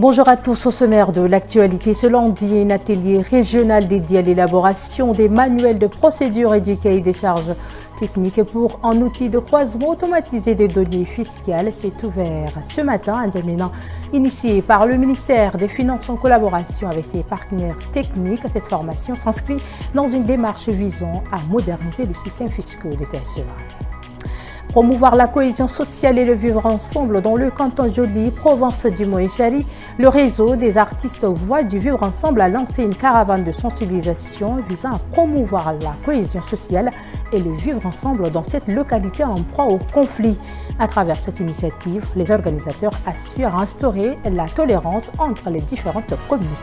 Bonjour à tous. Au sommaire de l'actualité, ce lundi, un atelier régional dédié à l'élaboration des manuels de procédure et du cahier des charges techniques pour un outil de croisement automatisé des données fiscales s'est ouvert ce matin à N'Djamena, initié par le ministère des Finances en collaboration avec ses partenaires techniques. Cette formation s'inscrit dans une démarche visant à moderniser le système fiscal de TSEA. Promouvoir la cohésion sociale et le vivre ensemble dans le canton Joli, province du Moïchari, le réseau des artistes Voix du Vivre Ensemble a lancé une caravane de sensibilisation visant à promouvoir la cohésion sociale et le vivre ensemble dans cette localité en proie au conflit. À travers cette initiative, les organisateurs aspirent à instaurer la tolérance entre les différentes communautés.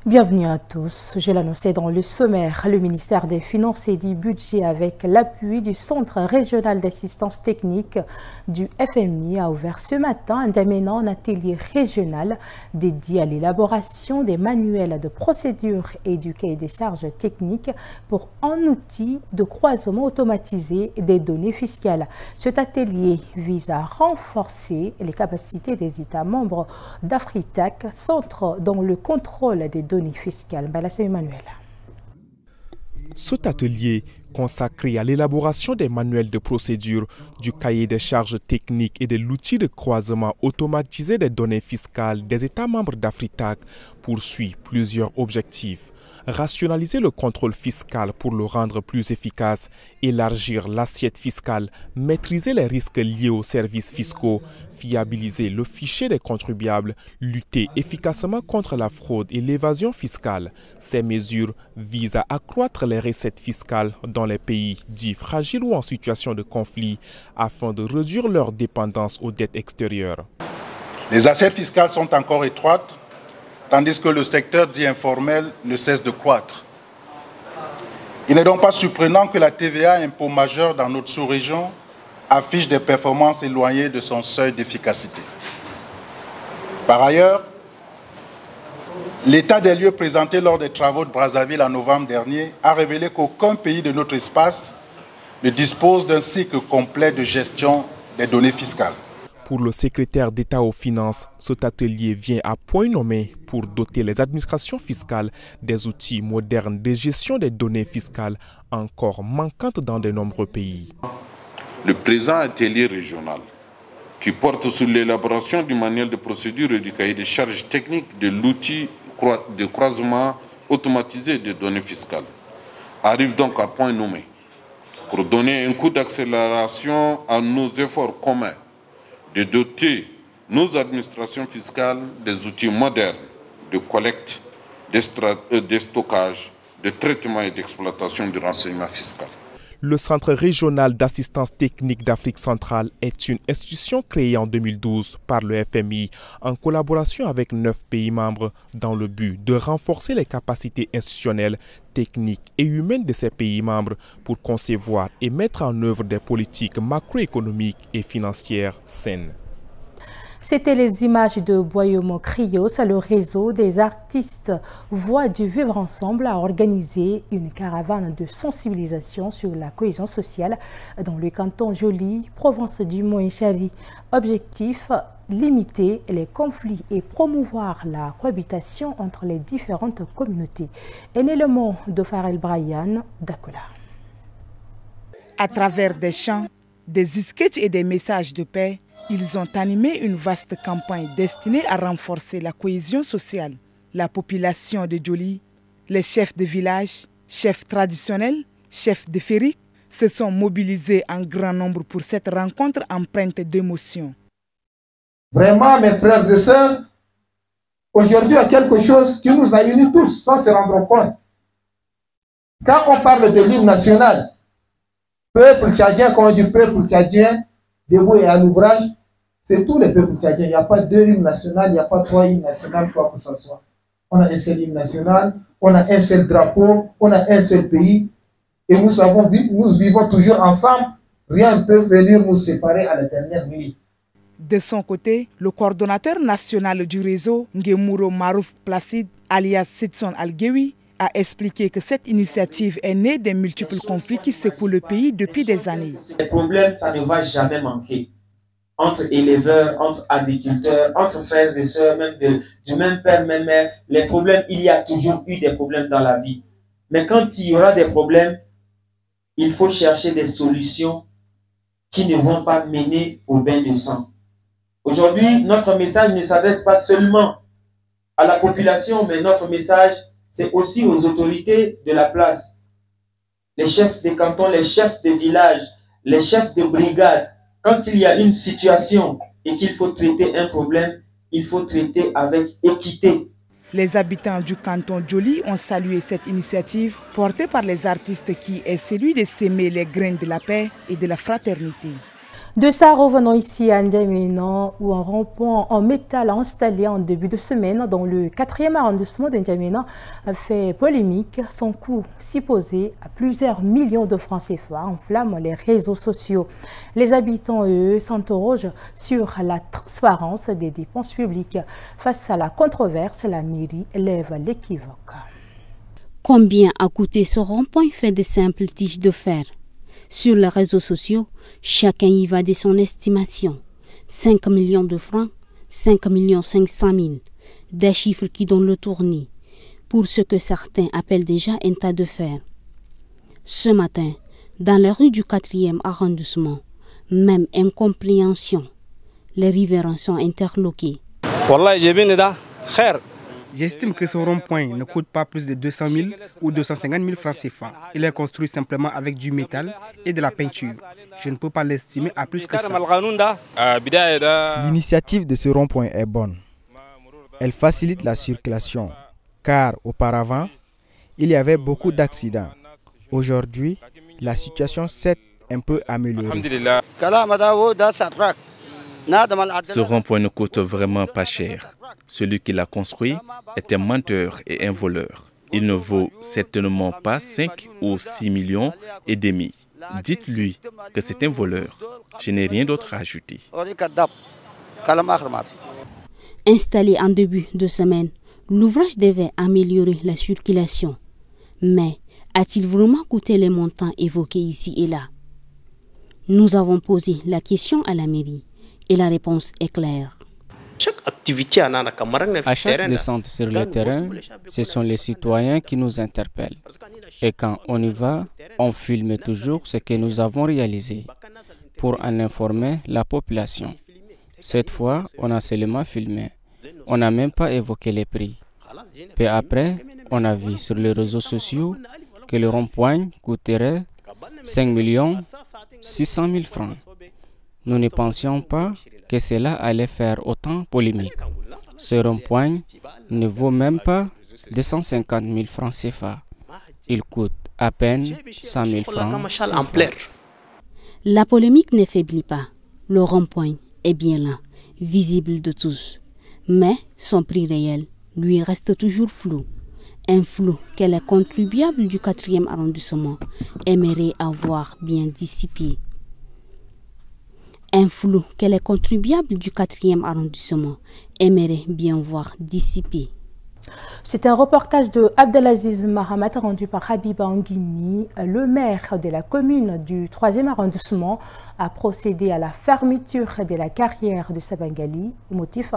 Bienvenue à tous. Je l'annonçais dans le sommaire, le ministère des Finances et du Budget, avec l'appui du Centre régional d'assistance technique du FMI, a ouvert ce matin à N'Djamena un atelier régional dédié à l'élaboration des manuels de procédure et du cahier des charges techniques pour un outil de croisement automatisé des données fiscales. Cet atelier vise à renforcer les capacités des États membres d'Afritac, centre dans le contrôle des données fiscales. Emmanuel. Cet atelier, consacré à l'élaboration des manuels de procédure, du cahier des charges techniques et de l'outil de croisement automatisé des données fiscales des États membres d'Afritac, poursuit plusieurs objectifs. Rationaliser le contrôle fiscal pour le rendre plus efficace, élargir l'assiette fiscale, maîtriser les risques liés aux services fiscaux, fiabiliser le fichier des contribuables, lutter efficacement contre la fraude et l'évasion fiscale. Ces mesures visent à accroître les recettes fiscales dans les pays dits fragiles ou en situation de conflit afin de réduire leur dépendance aux dettes extérieures. Les assiettes fiscales sont encore étroites, tandis que le secteur dit informel ne cesse de croître. Il n'est donc pas surprenant que la TVA, impôt majeur dans notre sous-région, affiche des performances éloignées de son seuil d'efficacité. Par ailleurs, l'état des lieux présenté lors des travaux de Brazzaville en novembre dernier a révélé qu'aucun pays de notre espace ne dispose d'un cycle complet de gestion des données fiscales. Pour le secrétaire d'État aux Finances, cet atelier vient à point nommé pour doter les administrations fiscales des outils modernes de gestion des données fiscales encore manquantes dans de nombreux pays. Le présent atelier régional, qui porte sur l'élaboration du manuel de procédure et du cahier des charges techniques de l'outil de croisement automatisé des données fiscales, arrive donc à point nommé pour donner un coup d'accélération à nos efforts communs de doter nos administrations fiscales des outils modernes de collecte, de stockage, de traitement et d'exploitation du renseignement fiscal. Le Centre régional d'assistance technique d'Afrique centrale est une institution créée en 2012 par le FMI en collaboration avec 9 pays membres dans le but de renforcer les capacités institutionnelles, techniques et humaines de ces pays membres pour concevoir et mettre en œuvre des politiques macroéconomiques et financières saines. C'était les images de Boyomo Krios. Le réseau des artistes Voix du Vivre Ensemble a organisé une caravane de sensibilisation sur la cohésion sociale dans le canton Joli, province du Moïchari. Objectif, limiter les conflits et promouvoir la cohabitation entre les différentes communautés. Un élément de Farel Brian d'Akola. À travers des chants, des sketchs et des messages de paix, ils ont animé une vaste campagne destinée à renforcer la cohésion sociale. La population de Joli, les chefs de village, chefs traditionnels, chefs de féerique se sont mobilisés en grand nombre pour cette rencontre empreinte d'émotion. Vraiment, mes frères et sœurs, aujourd'hui, il y a quelque chose qui nous a unis tous, sans se rendre compte. Quand on parle de l'hymne national, peuple tchadien, quand on dit peuple tchadien, debout et à l'ouvrage, c'est tous les peuples tchadiens. Il n'y a pas 2 hymnes nationaux, il n'y a pas 3 hymnes nationaux, quoi que ce soit. On a un seul hymne national, on a un seul drapeau, on a un seul pays. Et nous vivons toujours ensemble. Rien ne peut venir nous séparer à la dernière minute. De son côté, le coordonnateur national du réseau, Ngemuro Marouf Placide, alias Sidson Algewi, a expliqué que cette initiative est née des multiples conflits qui secouent le pays depuis des années. Les problèmes, ça ne va jamais manquer. Entre éleveurs, entre agriculteurs, entre frères et sœurs, même du même père, même mère, les problèmes, il y a toujours eu des problèmes dans la vie. Mais quand il y aura des problèmes, il faut chercher des solutions qui ne vont pas mener au bain de sang. Aujourd'hui, notre message ne s'adresse pas seulement à la population, mais notre message, c'est aussi aux autorités de la place. Les chefs de canton, les chefs de village, les chefs de brigade. Quand il y a une situation et qu'il faut traiter un problème, il faut traiter avec équité. Les habitants du canton Djoli ont salué cette initiative portée par les artistes qui est celui de s'aimer les graines de la paix et de la fraternité. De ça, revenons ici à N'Djamena, où un rond-point en métal installé en début de semaine dans le 4e arrondissement de N'Djamena a fait polémique. Son coût supposé à plusieurs millions de francs CFA enflamme les réseaux sociaux. Les habitants, eux, s'interrogent sur la transparence des dépenses publiques. Face à la controverse, la mairie lève l'équivoque. Combien a coûté ce rond-point fait de simples tiges de fer? Sur les réseaux sociaux, chacun y va de son estimation. 5 millions de francs, 5 500 000. Des chiffres qui donnent le tournis pour ce que certains appellent déjà un tas de fer. Ce matin, dans les rues du 4e arrondissement, même incompréhension. Les riverains sont interloqués. J'estime que ce rond-point ne coûte pas plus de 200 000 ou 250 000 francs CFA. Il est construit simplement avec du métal et de la peinture. Je ne peux pas l'estimer à plus que ça. L'initiative de ce rond-point est bonne. Elle facilite la circulation, car auparavant, il y avait beaucoup d'accidents. Aujourd'hui, la situation s'est un peu améliorée. Ce rond-point ne coûte vraiment pas cher. Celui qui l'a construit est un menteur et un voleur. Il ne vaut certainement pas 5 ou 6 millions et demi. Dites-lui que c'est un voleur. Je n'ai rien d'autre à ajouter. Installé en début de semaine, l'ouvrage devait améliorer la circulation. Mais a-t-il vraiment coûté les montants évoqués ici et là? Nous avons posé la question à la mairie. Et la réponse est claire. À chaque descente sur le terrain, ce sont les citoyens qui nous interpellent. Et quand on y va, on filme toujours ce que nous avons réalisé pour en informer la population. Cette fois, on a seulement filmé. On n'a même pas évoqué les prix. Puis après, on a vu sur les réseaux sociaux que le rond-point coûterait 5 600 000 francs. Nous ne pensions pas que cela allait faire autant polémique. Ce rond-point ne vaut même pas 250 000 francs CFA. Il coûte à peine 100 000 francs CFA. La polémique ne faiblit pas. Le rond-point est bien là, visible de tous. Mais son prix réel lui reste toujours flou. Un flou que les contribuables du 4e arrondissement aimeraient avoir bien dissipé. Un flou que les contribuables du 4e arrondissement aimeraient bien voir dissipé. C'est un reportage de Abdelaziz Mahamat rendu par Habiba Anguini. Le maire de la commune du 3e arrondissement a procédé à la fermeture de la carrière de Sabangali. Motif,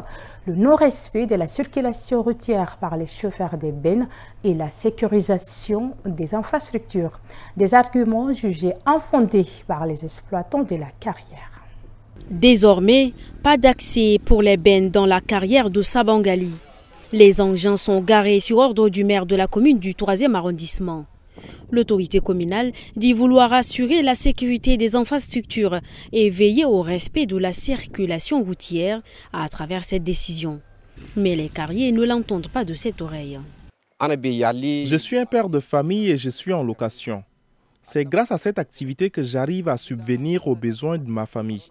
le non-respect de la circulation routière par les chauffeurs des bennes et la sécurisation des infrastructures. Des arguments jugés infondés par les exploitants de la carrière. Désormais, pas d'accès pour les bennes dans la carrière de Sabangali. Les engins sont garés sur ordre du maire de la commune du 3e arrondissement. L'autorité communale dit vouloir assurer la sécurité des infrastructures et veiller au respect de la circulation routière à travers cette décision. Mais les carriers ne l'entendent pas de cette oreille. Je suis un père de famille et je suis en location. C'est grâce à cette activité que j'arrive à subvenir aux besoins de ma famille.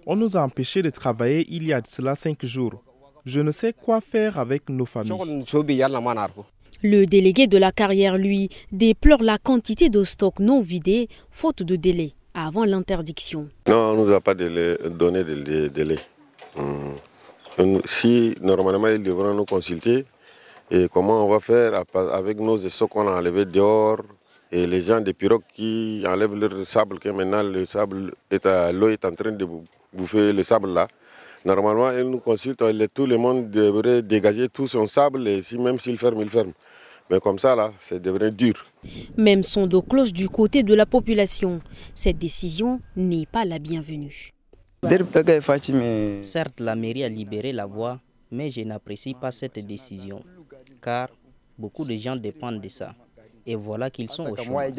On nous a empêchés de travailler il y a de cela 5 jours. Je ne sais quoi faire avec nos familles. Le délégué de la carrière, lui, déplore la quantité de stocks non vidés, faute de délai, avant l'interdiction. Non, on ne nous a pas donné de délai. Si normalement ils devront nous consulter, Et comment on va faire avec nos essais qu'on a enlevés dehors et les gens des pirogues qui enlèvent leur sable, que maintenant le sable l'eau est en train de bouffer le sable là. Normalement, ils nous consultent, tout le monde devrait dégager tout son sable et même s'il ferme, il ferme. Mais comme ça, là, ça devrait dur. Même son dos cloche du côté de la population. Cette décision n'est pas la bienvenue. Certes, la mairie a libéré la voie, mais je n'apprécie pas cette décision, car beaucoup de gens dépendent de ça. Et voilà qu'ils sont au chômage.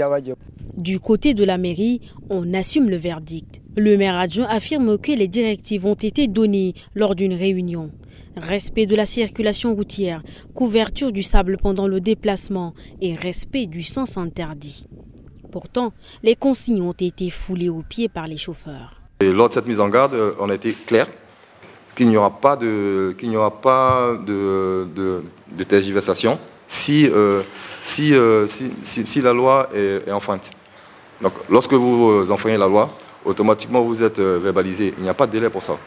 Du côté de la mairie, on assume le verdict. Le maire adjoint affirme que les directives ont été données lors d'une réunion. Respect de la circulation routière, couverture du sable pendant le déplacement et respect du sens interdit. Pourtant, les consignes ont été foulées aux pieds par les chauffeurs. Et lors de cette mise en garde, on a été clair qu'il n'y aura pas de tergiversation si la loi est enfreinte. Donc, lorsque vous enfreignez la loi, automatiquement vous êtes verbalisé. Il n'y a pas de délai pour ça.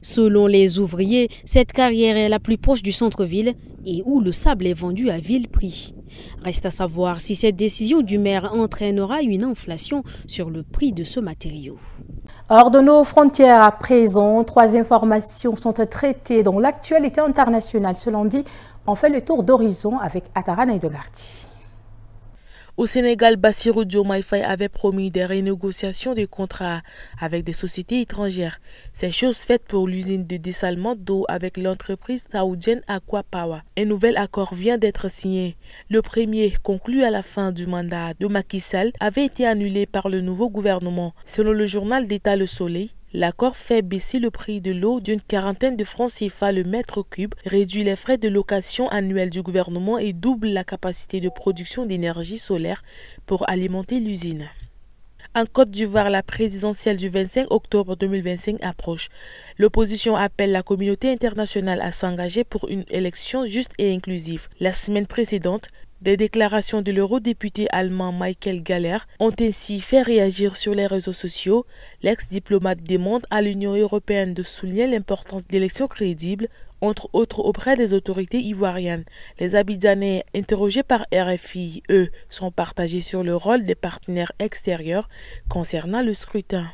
Selon les ouvriers, cette carrière est la plus proche du centre-ville et où le sable est vendu à vil prix. Reste à savoir si cette décision du maire entraînera une inflation sur le prix de ce matériau. Hors de nos frontières à présent, 3 informations sont traitées dans l'actualité internationale. Ce lundi, on fait le tour d'horizon avec Atara Naïdogarty. Au Sénégal, Bassirou Diomaye Faye avait promis des renégociations de contrats avec des sociétés étrangères. C'est chose faite pour l'usine de dessalement d'eau avec l'entreprise saoudienne Aqua Power. Un nouvel accord vient d'être signé. Le premier, conclu à la fin du mandat de Macky Sall, avait été annulé par le nouveau gouvernement. Selon le journal d'État Le Soleil, l'accord fait baisser le prix de l'eau d'une 40aine de francs CFA le mètre cube, réduit les frais de location annuels du gouvernement et double la capacité de production d'énergie solaire pour alimenter l'usine. En Côte d'Ivoire, la présidentielle du 25 octobre 2025 approche. L'opposition appelle la communauté internationale à s'engager pour une élection juste et inclusive. La semaine précédente, des déclarations de l'eurodéputé allemand Michael Galler ont ainsi fait réagir sur les réseaux sociaux. L'ex-diplomate demande à l'Union européenne de souligner l'importance d'élections crédibles, entre autres auprès des autorités ivoiriennes. Les Abidjanais interrogés par RFI, eux, sont partagés sur le rôle des partenaires extérieurs concernant le scrutin.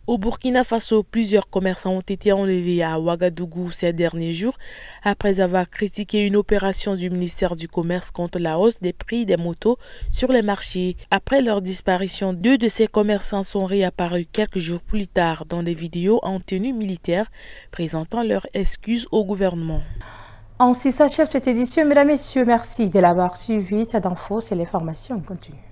Au Burkina Faso, plusieurs commerçants ont été enlevés à Ouagadougou ces derniers jours après avoir critiqué une opération du ministère du Commerce contre la hausse des prix des motos sur les marchés. Après leur disparition, 2 de ces commerçants sont réapparus quelques jours plus tard dans des vidéos en tenue militaire présentant leurs excuses au gouvernement. Ainsi s'achève cette édition. Mesdames, Messieurs, merci de l'avoir suivi. Tchad Info, c'est l'information continue.